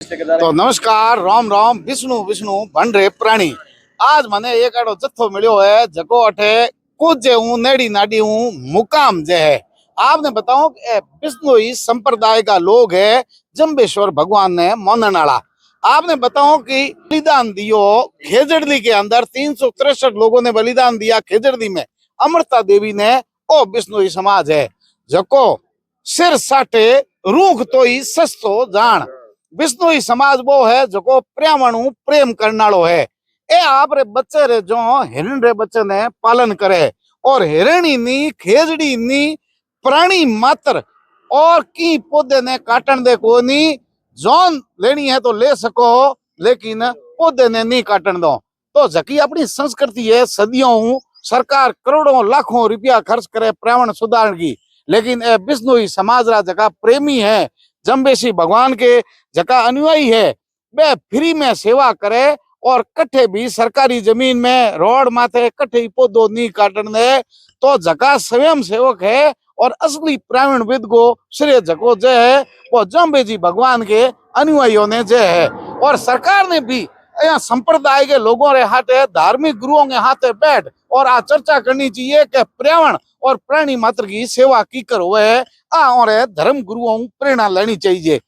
तो नमस्कार, राम राम, विष्णु विष्णु भंडरे प्राणी। आज मने एक आड़ो जत्थो मिलियो है जको अठे कुछ जे हूं नेड़ी नाडी हूं मुकाम जे है। आपने बताऊं कि बिश्नोई संप्रदाय का लोग है, जम्बेश्वर भगवान ने मानने वाला। आपने बताऊं कि बलिदान दियो खेजड़ली के अंदर 363 लोगों ने बलिदान दिया खेजड़ली में। अमृता देवी ने ओ बिश्नोई समाज है जको सिर साटे रूख तो ही सस्तो जान। बिश्नोई समाज वो है जो पर्यावरण प्रेम करने वालो है। ए आप रे बच्चे रे जो हिरण रे बच्चे ने पालन करे और हिरणी नी खेजड़ी नी प्राणी मात्र और की पौधे ने काटन दे को नी। जौन लेनी है तो ले सको लेकिन पौधे ने नहीं काटन दो। तो जकी अपनी संस्कृति है सदियों सरकार करोड़ों लाखों रुपया खर्च करे पर्यावरण सुधार की, लेकिन ए बिश्नोई समाज रा जका प्रेमी है, जम्बेशी भगवान के जका अनुयायी है, वे फ्री में सेवा करे और कट्ठे भी सरकारी जमीन में रोड माथे कट्ठे पौधो नहीं काटन दे। तो जका स्वयं सेवक है और असली पर्यावरणविद को श्रेय जको जे है वो जम्बेजी भगवान के अनुयायियों ने जे है। और सरकार ने भी यहाँ संप्रदाय के लोगों के हाथे धार्मिक गुरुओं के हाथे बैठ और आ चर्चा करनी चाहिए कि पर्यावरण और प्राणी मात्र की सेवा की करो है और धर्म गुरुओं प्रेरणा लेनी चाहिए।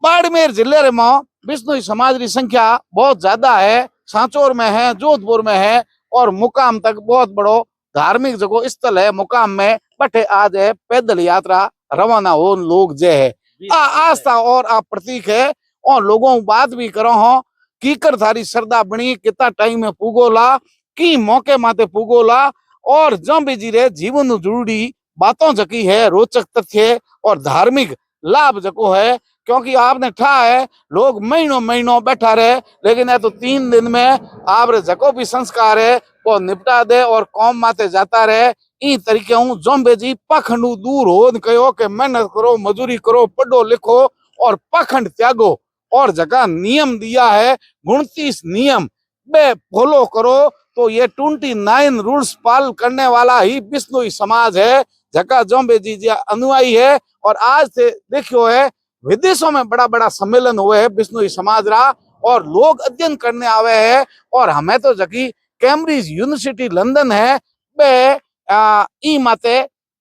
बाड़मेर जिले में बिश्नोई समाज की संख्या बहुत ज्यादा है, सांचौर में है, जोधपुर में है और मुकाम तक बहुत बड़ो धार्मिक जगह स्थल है। मुकाम में बटे आज है पैदल यात्रा रवाना हो लोग जे है आस्था और आ प्रतीक है। और लोगों बात भी करो हो कीकर थारी श्रद्धा बनी कितना टाइम में पुगोला की मौके माते पुगोला और जम्बेजी रे जीवन जुड़ी बातों जकी है रोचक तथ्य और धार्मिक लाभ जको है। क्योंकि आपने ठा है लोग महीनों महीनों बैठा रहे, लेकिन है तो 3 दिन में आप जको भी संस्कार है वो निपटा दे और कौम माते जाता रहे। इन तरीके हूँ जम्बेजी पाखंड दूर हो कहो कि मेहनत करो, मजूरी करो, पढ़ो लिखो और पाखंड त्यागो। और जगह नियम दिया है 29 नियम बे फॉलो करो। तो ये 29 रूल्स पाल करने वाला ही बिश्नोई समाज है जका जम्बेजी जी अनुयायी है। और आज से देखियो है विदेशों में बड़ा बड़ा सम्मेलन हुए है बिश्नोई समाज रा और लोग अध्ययन करने आवे हैं। और हमें तो जकी कैम्ब्रिज यूनिवर्सिटी लंदन है बे ई माते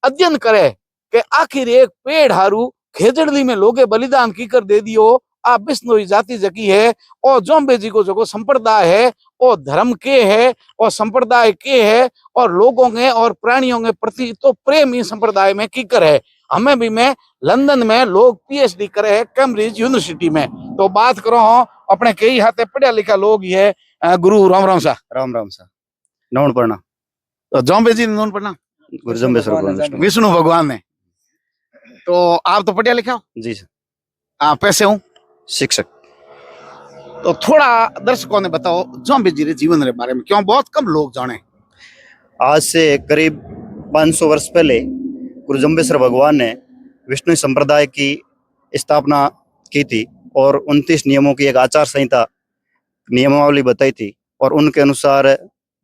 अध्ययन करे कि आखिर एक पेड़ हारू खेजड़ली में लोगे बलिदान की कर दे दियो। आ बिश्नोई जाति जकी है और जम्बेजी को जो संप्रदाय है वो धर्म के है और संप्रदाय के है और लोगों के और प्राणियों के प्रति तो प्रेम ही संप्रदाय में की कर है। हमें भी में लंदन में लोग पीएचडी करे है कैम्ब्रिज यूनिवर्सिटी में। तो बात करो अपने कई हाथे पढ़ा लिखा लोग ही है। गुरु राम राम सा नौन पढ़ना तो जम्बेजी ने नौन पढ़ना गुरु जम्बेश्वर विष्णु भगवान ने। तो आप तो पढ़ा लिखा जी सर। आप पैसे हूँ शिक्षक। तो थोड़ा दर्शकों ने बताओ जम्बेजी के जीवन के बारे में, क्यों बहुत कम लोग जाने। आज से करीब 500 वर्ष पहले गुरु जम्बेश्वर भगवान ने विष्णु संप्रदाय की स्थापना की थी और 29 नियमों की एक आचार संहिता नियमावली बताई थी और उनके अनुसार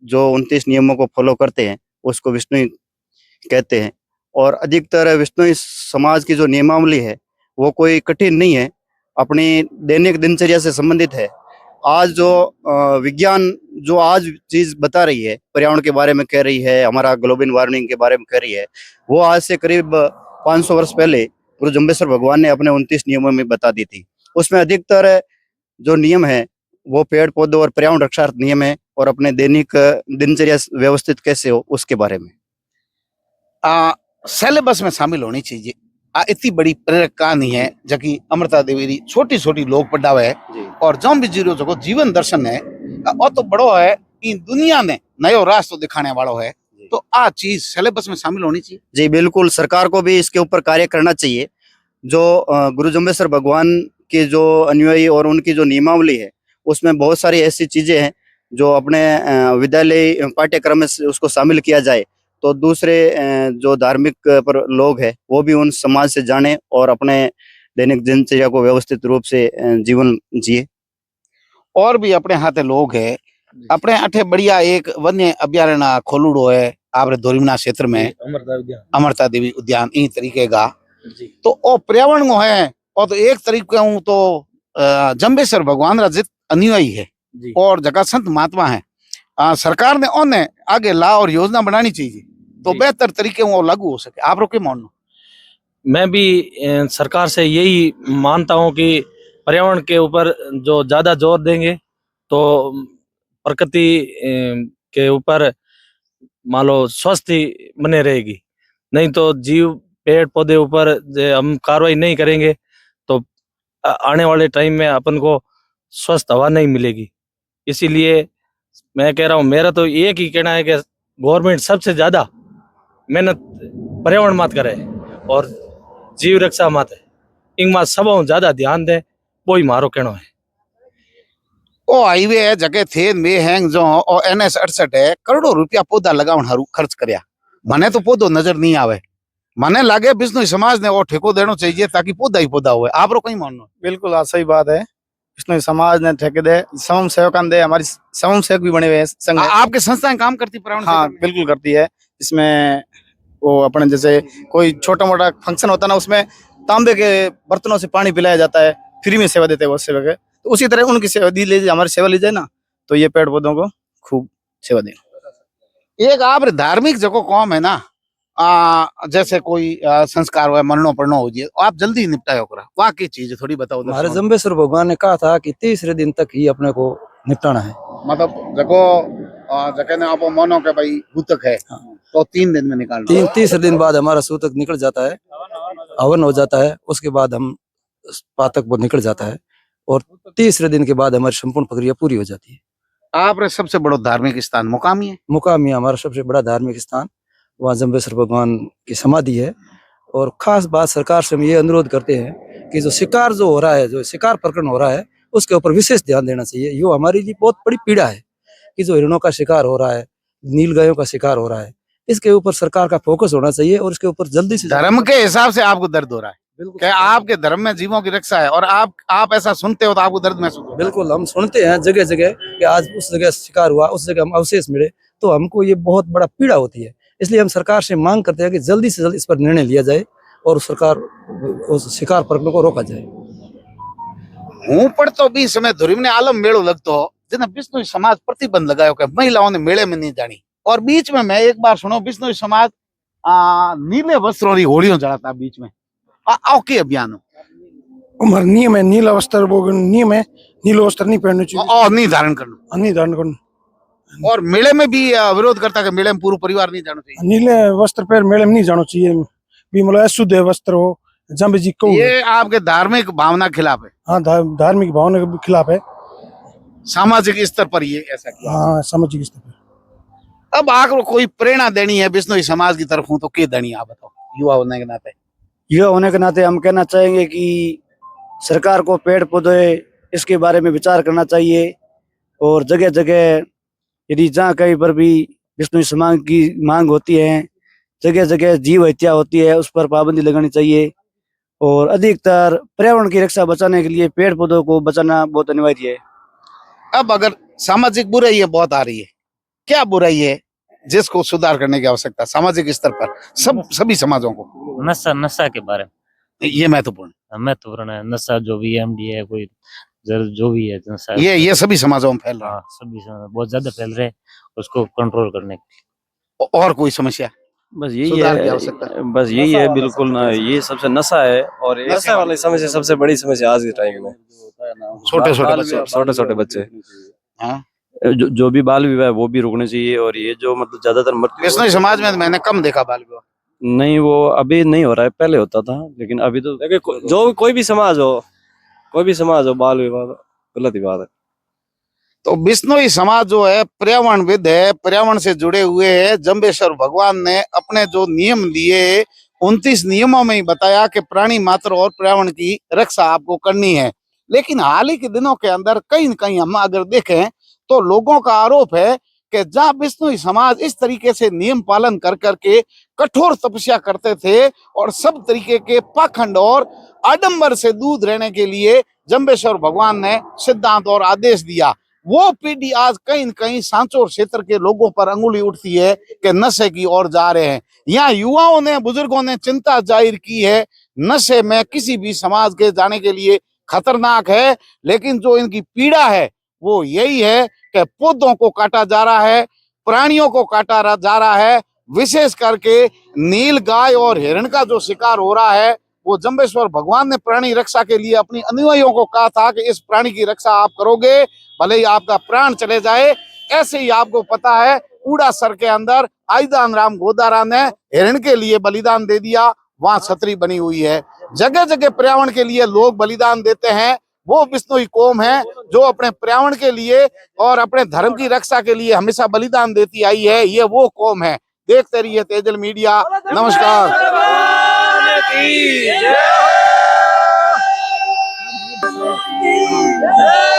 जो 29 नियमों को फॉलो करते हैं उसको विष्णु कहते हैं। और अधिकतर विष्णु समाज की जो नियमावली है वो कोई कठिन नहीं है, अपनी दैनिक दिनचर्या से संबंधित है। आज जो विज्ञान जो आज चीज बता रही है, पर्यावरण के बारे में कह रही है, हमारा ग्लोबल वार्मिंग के बारे में कह रही है, वो आज से करीब 500 वर्ष पहले गुरु जम्बेश्वर भगवान ने अपने 29 नियमों में बता दी थी। उसमें अधिकतर जो नियम है वो पेड़ पौधों और पर्यावरण रक्षार्थ नियम है और अपने दैनिक दिनचर्या व्यवस्थित कैसे हो उसके बारे में सिलेबस में शामिल होनी चाहिए। इतनी बड़ी प्रेरक कहानी है जबकि अमृता देवी छोटी छोटी लोग पढ़ावे है और जम्बेजी रो जो जीवन दर्शन है वो तो बड़ो है, इन दुनिया ने नयो रास्ता दिखाने वालों है। तो आ चीज सिलेबस में शामिल होनी चाहिए। जी बिल्कुल, सरकार को भी इसके ऊपर कार्य करना चाहिए। जो गुरु जम्बेश्वर भगवान के जो अनुयायी और उनकी जो नियमावली है उसमें बहुत सारी ऐसी चीजें हैं जो अपने विद्यालय पाठ्यक्रम में उसको शामिल किया जाए तो दूसरे जो धार्मिक पर लोग हैं वो भी उन समाज से जाने और अपने दैनिक दिनचर्या को व्यवस्थित रूप से जीवन जिए। और भी अपने हाथे लोग है अपने अठे बढ़िया एक वन्य अभ्यारण्य खोलूड़ो है आपरे धोरीमना क्षेत्र में अमृता देवी उद्यान इन तरीके का। तो ओ पर्यावरण है और तो एक तरीके हूँ तो जम्बेश्वर भगवान रा जित अनुयायी है जी और जगह संत महात्मा है, सरकार ने उन्हें आगे ला और योजना बनानी चाहिए तो जी। बेहतर तरीके वो लागू हो सके। आप रोके मानो। मैं भी सरकार से यही मानता हूँ कि पर्यावरण के ऊपर जो ज्यादा जोर देंगे तो प्रकृति के ऊपर मान लो स्वस्थ ही बने रहेगी। नहीं तो जीव पेड़ पौधे ऊपर हम कार्रवाई नहीं करेंगे तो आने वाले टाइम में अपन को स्वस्थ हवा नहीं मिलेगी। इसीलिए मैं कह रहा हूँ, मेरा तो एक ही कहना है कि गवर्नमेंट सबसे ज्यादा मेहनत पर्यावरण मात करे और जीव रक्षा मात है इन मात सब ज्यादा ध्यान दे, वो ही मारो कहना है। ओ हाईवे है जगह थे में हैंग जो और NH 68 है, करोड़ों रुपया पौधा लगावन हारू खर्च करया। मने तो पौधो नजर नहीं आवे। मने लागे बिश्नोई समाज ने वो ठेको देनो चाहिए ताकि पौधा ही पौधा होए। आप रो कहीं मानो। बिल्कुल हाँ, सही बात है। विष्णु समाज ने ठेके दे, समूह सेवकान दे, हमारी समूह सेवक भी बने हुए हैं संघ में। आपके संस्थाएं काम करती पर्यावरण हाँ क्षेत्र में? बिल्कुल करती है। इसमें वो अपने जैसे कोई छोटा मोटा फंक्शन होता है ना, उसमें तांबे के बर्तनों से पानी पिलाया जाता है, फ्री में सेवा देते हैं वो सेवक है। तो उसी तरह उनकी सेवा दी लीजिए, हमारी सेवा ली जाए ना, तो ये पेड़ पौधों को खूब सेवा दें। एक आप धार्मिक जगह कौम है ना, जैसे कोई संस्कार हुआ मरणो पढ़नो हो जाए, आप जल्दी निपटायो करा वहाँ की चीज थोड़ी बताओ। हमारे जम्बेश्वर भगवान ने कहा था कि 30 दिन तक ही अपने को निपटाना है। मतलब जगह ने आप मानो के भाई भूतक है तो 3 दिन में निकालना। 30 दिन बाद हमारा सूतक निकल जाता है, हवन हो जाता है, उसके बाद हम पातक वो निकल जाता है और 30 दिन के बाद हमारी संपूर्ण प्रक्रिया पूरी हो जाती है। आप रे सबसे बड़ो धार्मिक स्थान मुकामी है? मुकामी हमारा सबसे बड़ा धार्मिक स्थान, वहाँ जम्बेश्वर भगवान की समाधि है। और खास बात सरकार से हम ये अनुरोध करते हैं कि जो शिकार जो हो रहा है, जो शिकार प्रकरण हो रहा है, उसके ऊपर विशेष ध्यान देना चाहिए। ये हमारे लिए बहुत बड़ी पीड़ा है कि जो हिरणों का शिकार हो रहा है, नील गायों का शिकार हो रहा है, इसके ऊपर सरकार का फोकस होना चाहिए और इसके ऊपर जल्दी से धर्म के हिसाब से आपको दर्द हो रहा है कि आपके धर्म में जीवों की रक्षा है और आप ऐसा सुनते हो तो आपको दर्द महसूस होता है। बिल्कुल हम सुनते हैं जगह जगह कि आज उस जगह शिकार हुआ, उस जगह हम अवशेष मिले, तो हमको ये बहुत बड़ा पीड़ा होती है। इसलिए हम सरकार से मांग करते हैं कि जल्दी से जल्दी इस पर निर्णय लिया जाए और सरकार उस शिकार प्रकरण को रोका जाए। हूं पर तो भी समय धुरीम ने आलम मेड़ो लगतो जिन्हें बिश्नोई समाज प्रतिबंध लगायो कि महिलाओं ने मेले में नहीं जानी। और बीच में मैं एक बार सुनो बिश्नोई समाज नीले वस्त्रों की होलियों जलाता बीच में आओ के अभियान हमारा नियम है नीला वस्त्र, वो नियम है नीलो वस्त्र नहीं पहनना चाहिए और नहीं धारण करना। नहीं धारण करना। और मेले में भी विरोध करता कि मेले में पूरा परिवार नहीं जाना चाहिए। नीले वस्त्र पहन मेले में नहीं जाना चाहिए, भी मतलब अशुद्ध वस्त्र हो जब जी को। ये आपके धार्मिक भावना खिलाफ है? हाँ धार्मिक भावना के खिलाफ है। सामाजिक स्तर पर ये ऐसा किया? हाँ सामाजिक स्तर पर। अब आपको कोई प्रेरणा देनी है बिश्नोई समाज की तरफ तो क्या देनी है आप बताओ युवा होने के नाते? युवा होने के नाते हम कहना चाहेंगे कि सरकार को पेड़ पौधे इसके बारे में विचार करना चाहिए और जगह जगह यदि जहाँ कहीं पर भी विष्णु समाज की मांग होती है, जगह जगह जीव हत्या होती है, उस पर पाबंदी लगानी चाहिए और अधिकतर पर्यावरण की रक्षा बचाने के लिए पेड़ पौधों को बचाना बहुत अनिवार्य है। अब अगर सामाजिक बुराई बहुत आ रही है, क्या बुराई है जिसको सुधार करने की आवश्यकता सामाजिक स्तर पर सभी समाजों को? नशा के बारे में ये महत्वपूर्ण है। नशा जो भी MD है, कोई जो भी है नशा, ये सभी समाजों में फैल रहा हाँ सभी बहुत ज्यादा फैल रहे हैं, उसको कंट्रोल करने के लिए। और कोई समस्या? बस यही सुधार की है, आवश्यकता। बस यही है बिल्कुल ना, ये सबसे नशा है और नशा वाली समस्या सबसे बड़ी समस्या आज के टाइम में। छोटे छोटे बच्चे हाँ? जो भी बाल विवाह वो भी रोकने चाहिए और ये जो मतलब ज्यादातर बिश्नोई समाज में मैंने कम देखा बाल विवाह। नहीं, वो अभी नहीं हो रहा है, पहले होता था, लेकिन अभी तो जो कोई भी समाज हो बाल विवाह गलत ही बात है। तो बिश्नोई समाज जो है पर्यावरणविद है, पर्यावरण से जुड़े हुए है। जम्बेश्वर भगवान ने अपने जो नियम दिए 29 नियमों में ही बताया कि प्राणी मात्र और पर्यावरण की रक्षा आपको करनी है। लेकिन हाल ही के दिनों के अंदर कहीं न कहीं हम अगर देखें तो लोगों का आरोप है कि जहाँ बिश्नोई समाज इस तरीके से नियम पालन कर करके कठोर तपस्या करते थे और सब तरीके के पाखंड और आडंबर से दूर रहने के लिए जम्बेश्वर भगवान ने सिद्धांत और आदेश दिया, वो पीढ़ी आज कहीं न कहीं सांचौर क्षेत्र के लोगों पर अंगुली उठती है कि नशे की ओर जा रहे हैं। यहाँ युवाओं ने, बुजुर्गों ने चिंता जाहिर की है, नशे में किसी भी समाज के जाने के लिए खतरनाक है, लेकिन जो इनकी पीड़ा है वो यही है कि पौधों को काटा जा रहा है, प्राणियों को काटा जा रहा है। विशेष करके नील गाय और हिरण का जो शिकार हो रहा है, वो जम्बेश्वर भगवान ने प्राणी रक्षा के लिए अपनी अनुयायियों को कहा था कि इस प्राणी की रक्षा आप करोगे, भले ही आपका प्राण चले जाए। ऐसे ही आपको पता है उड़ासर के अंदर आईदान राम गोदारा ने हिरण के लिए बलिदान दे दिया, वहां छतरी बनी हुई है। जगह जगह पर्यावरण के लिए लोग बलिदान देते हैं। वो बिश्नोई कौम है जो अपने पर्यावरण के लिए और अपने धर्म की रक्षा के लिए हमेशा बलिदान देती आई है। ये वो कौम है। देखते रहिए तेजल मीडिया। नमस्कार। जय